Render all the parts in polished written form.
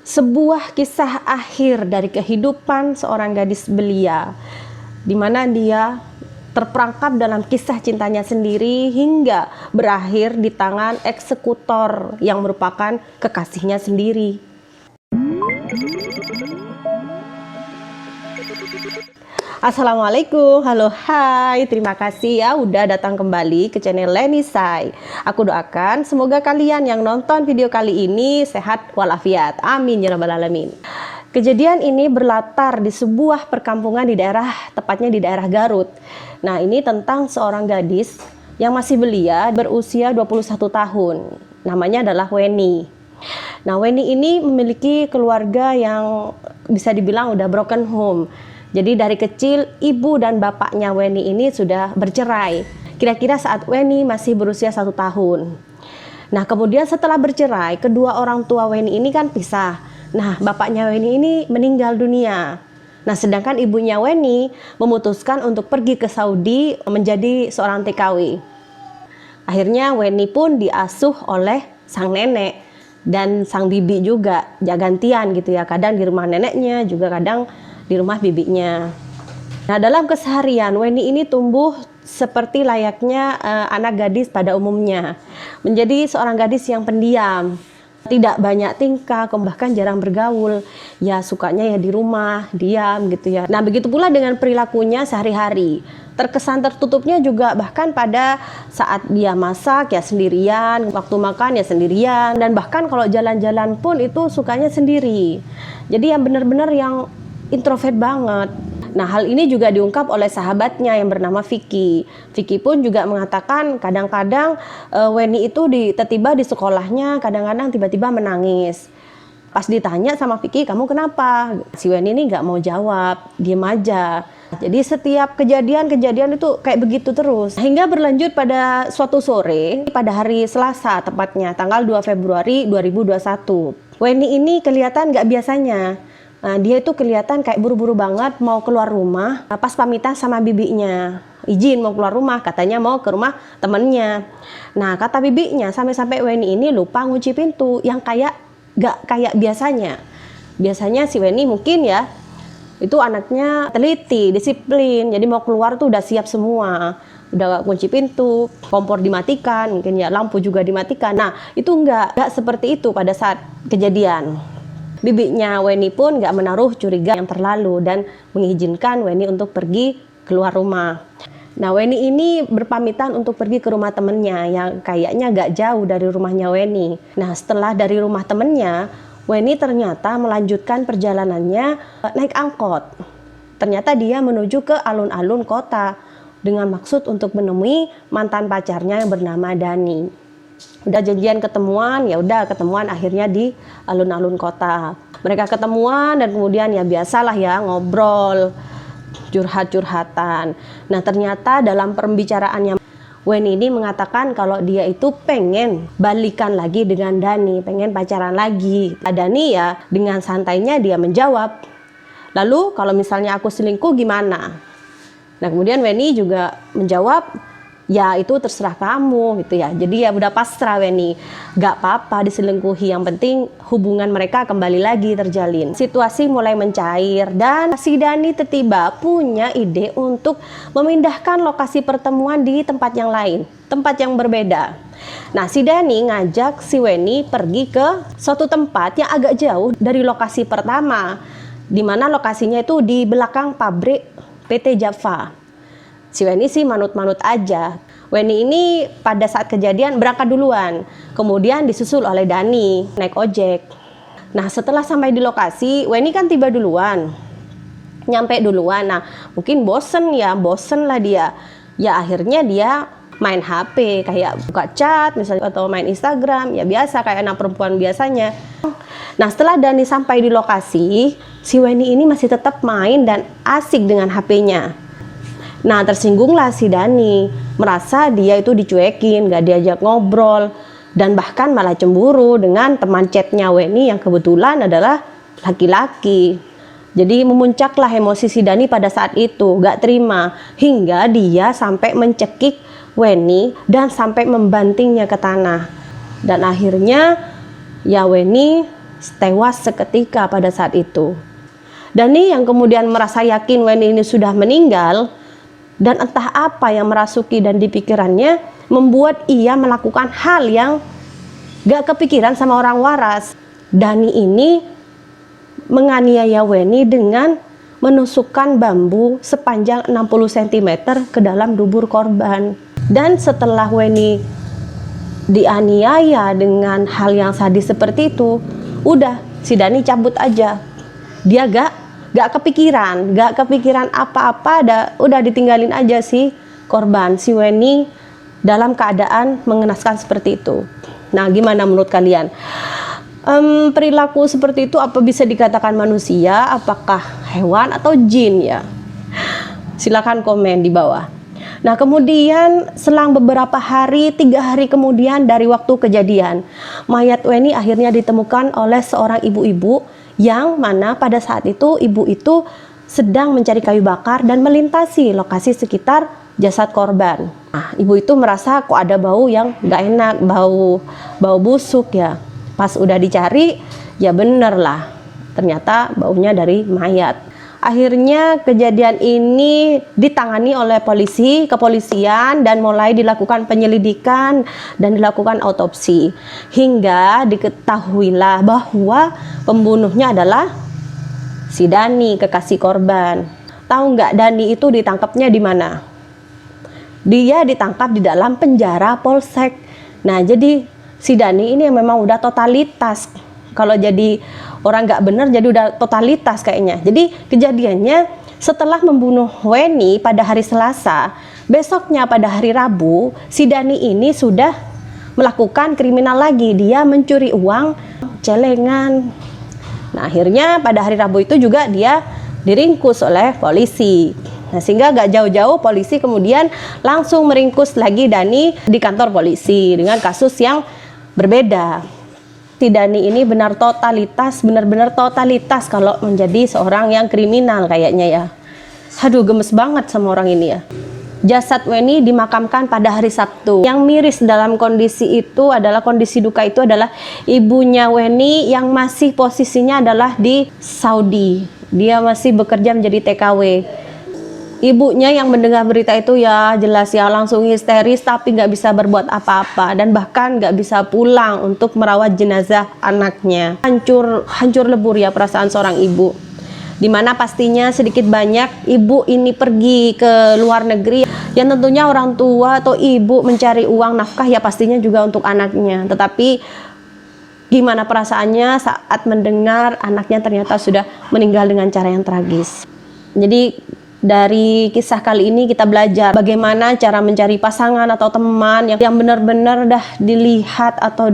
sebuah kisah akhir dari kehidupan seorang gadis belia, di mana dia terperangkap dalam kisah cintanya sendiri hingga berakhir di tangan eksekutor yang merupakan kekasihnya sendiri. Assalamualaikum, halo, hai, terima kasih ya udah datang kembali ke channel Leni Sai. Aku doakan semoga kalian yang nonton video kali ini sehat walafiat, amin ya rabbal alamin. Kejadian ini berlatar di sebuah perkampungan tepatnya di daerah Garut. Nah, ini tentang seorang gadis yang masih belia berusia 21 tahun. Namanya adalah Weni. Nah, Weni ini memiliki keluarga yang bisa dibilang udah broken home. Jadi dari kecil ibu dan bapaknya Weni ini sudah bercerai. Kira-kira saat Weni masih berusia 1 tahun. Nah, kemudian setelah bercerai, kedua orang tua Weni ini kan pisah. Nah, bapaknya Weni ini meninggal dunia. Nah, sedangkan ibunya Weni memutuskan untuk pergi ke Saudi menjadi seorang TKW. Akhirnya Weni pun diasuh oleh sang nenek dan sang bibi juga, gantian gitu ya. Kadang di rumah neneknya, juga kadang di rumah bibinya. Nah, dalam keseharian Weni ini tumbuh seperti layaknya anak gadis pada umumnya. Menjadi seorang gadis yang pendiam, tidak banyak tingkah, bahkan jarang bergaul. Ya sukanya ya di rumah, diam gitu ya. Nah, begitu pula dengan perilakunya sehari-hari. Terkesan tertutupnya juga bahkan pada saat dia masak ya sendirian, waktu makan ya sendirian, dan bahkan kalau jalan-jalan pun itu sukanya sendiri. Jadi yang benar-benar yang introvert banget. Nah, hal ini juga diungkap oleh sahabatnya yang bernama Vicky. Vicky pun juga mengatakan kadang-kadang Weni itu tiba-tiba di sekolahnya kadang-kadang tiba-tiba menangis. Pas ditanya sama Vicky, kamu kenapa? Si Weni ini nggak mau jawab, diem aja. Jadi setiap kejadian itu kayak begitu terus. Hingga berlanjut pada suatu sore, pada hari Selasa tepatnya, tanggal 2 Februari 2021. Weni ini kelihatan nggak biasanya. Nah, dia itu kelihatan kayak buru-buru banget mau keluar rumah. Pas pamitan sama bibinya, izin mau keluar rumah, katanya mau ke rumah temennya. Nah, kata bibinya sampai-sampai Weni ini lupa ngunci pintu, yang gak kayak biasanya. Biasanya si Weni mungkin ya itu anaknya teliti, disiplin, jadi mau keluar tuh udah siap semua, udah kunci pintu, kompor dimatikan, mungkin ya lampu juga dimatikan. Nah, itu enggak seperti itu pada saat kejadian. Bibinya Weni pun nggak menaruh curiga yang terlalu dan mengizinkan Weni untuk pergi keluar rumah. Nah, Weni ini berpamitan untuk pergi ke rumah temennya yang kayaknya nggak jauh dari rumahnya Weni. Nah, setelah dari rumah temennya, Weni ternyata melanjutkan perjalanannya naik angkot. Ternyata dia menuju ke alun-alun kota dengan maksud untuk menemui mantan pacarnya yang bernama Dani. Udah janjian ketemuan, ya udah ketemuan akhirnya di alun-alun kota. Mereka ketemuan dan kemudian ya biasalah ya ngobrol, curhat-curhatan. Nah, ternyata dalam pembicaraannya Weni ini mengatakan kalau dia itu pengen balikan lagi dengan Dani, pengen pacaran lagi. Dani ya dengan santainya dia menjawab, lalu kalau misalnya aku selingkuh gimana? Nah, kemudian Weni juga menjawab, ya itu terserah kamu gitu ya. Jadi ya udah pasrah Weni, gak apa-apa diselingkuhi, yang penting hubungan mereka kembali lagi terjalin. Situasi mulai mencair dan si Dani tiba-tiba punya ide untuk memindahkan lokasi pertemuan di tempat yang lain, tempat yang berbeda. Nah, si Dani ngajak si Weni pergi ke suatu tempat yang agak jauh dari lokasi pertama, di mana lokasinya itu di belakang pabrik PT Java. Si Weni sih manut-manut aja. Weni ini pada saat kejadian berangkat duluan, kemudian disusul oleh Dani naik ojek. Nah, setelah sampai di lokasi, Weni kan tiba duluan, nyampe duluan. Nah, mungkin bosen lah dia. Ya akhirnya dia main HP, kayak buka chat misalnya atau main Instagram, ya biasa kayak anak perempuan biasanya. Nah, setelah Dani sampai di lokasi, si Weni ini masih tetap main dan asik dengan HP-nya. Nah, tersinggunglah si Dani, merasa dia itu dicuekin, gak diajak ngobrol, dan bahkan malah cemburu dengan teman chatnya Weni yang kebetulan adalah laki-laki. Jadi memuncaklah emosi si Dani pada saat itu, gak terima, hingga dia sampai mencekik Weni dan sampai membantingnya ke tanah. Dan akhirnya ya Weni tewas seketika pada saat itu. Dani yang kemudian merasa yakin Weni ini sudah meninggal, dan entah apa yang merasuki dan di pikirannya membuat ia melakukan hal yang gak kepikiran sama orang waras. Dani ini menganiaya Weni dengan menusukkan bambu sepanjang 60 cm ke dalam dubur korban. Dan setelah Weni dianiaya dengan hal yang sadis seperti itu, udah si Dani cabut aja. Dia gak kepikiran apa-apa, udah ditinggalin aja si korban, si Weni dalam keadaan mengenaskan seperti itu. Nah, gimana menurut kalian? Perilaku seperti itu apa bisa dikatakan manusia, apakah hewan atau jin ya? Silakan komen di bawah. Nah, kemudian selang beberapa hari, 3 hari kemudian dari waktu kejadian, mayat Weni akhirnya ditemukan oleh seorang ibu-ibu yang mana pada saat itu ibu itu sedang mencari kayu bakar dan melintasi lokasi sekitar jasad korban. Nah, ibu itu merasa kok ada bau yang gak enak, bau busuk ya. Pas udah dicari, ya bener lah, ternyata baunya dari mayat. Akhirnya kejadian ini ditangani oleh kepolisian dan mulai dilakukan penyelidikan dan dilakukan autopsi. Hingga diketahuilah bahwa pembunuhnya adalah si Dani, kekasih korban. Tahu nggak Dani itu ditangkapnya di mana? Dia ditangkap di dalam penjara Polsek. Nah, jadi si Dani ini memang udah totalitas. Kalau jadi orang nggak bener, jadi udah totalitas kayaknya. Jadi kejadiannya setelah membunuh Weni pada hari Selasa, besoknya pada hari Rabu, si Dani ini sudah melakukan kriminal lagi. Dia mencuri uang celengan. Nah, akhirnya pada hari Rabu itu juga dia diringkus oleh polisi. Nah, sehingga gak jauh-jauh polisi kemudian langsung meringkus lagi Dani di kantor polisi dengan kasus yang berbeda. Si Dani ini benar-benar totalitas kalau menjadi seorang yang kriminal kayaknya ya. Aduh, gemes banget sama orang ini ya. Jasad Weni dimakamkan pada hari Sabtu. Yang miris dalam kondisi itu adalah, kondisi duka itu adalah ibunya Weni yang masih posisinya adalah di Saudi. Dia masih bekerja menjadi TKW. Ibunya yang mendengar berita itu ya jelas ya langsung histeris, tapi nggak bisa berbuat apa-apa dan bahkan nggak bisa pulang untuk merawat jenazah anaknya. Hancur lebur ya perasaan seorang ibu, dimana pastinya sedikit banyak ibu ini pergi ke luar negeri yang tentunya orang tua atau ibu mencari uang nafkah ya pastinya juga untuk anaknya. Tetapi gimana perasaannya saat mendengar anaknya ternyata sudah meninggal dengan cara yang tragis. Jadi dari kisah kali ini kita belajar bagaimana cara mencari pasangan atau teman yang benar-benar dah dilihat atau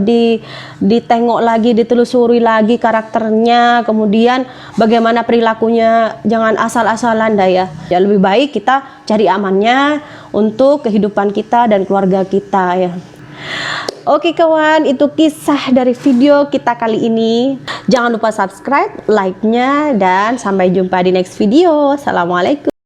ditengok lagi, ditelusuri lagi karakternya, kemudian bagaimana perilakunya, jangan asal-asalan dah ya. Ya lebih baik kita cari amannya untuk kehidupan kita dan keluarga kita ya. Oke kawan, itu kisah dari video kita kali ini. Jangan lupa subscribe, like-nya, dan sampai jumpa di next video. Assalamualaikum.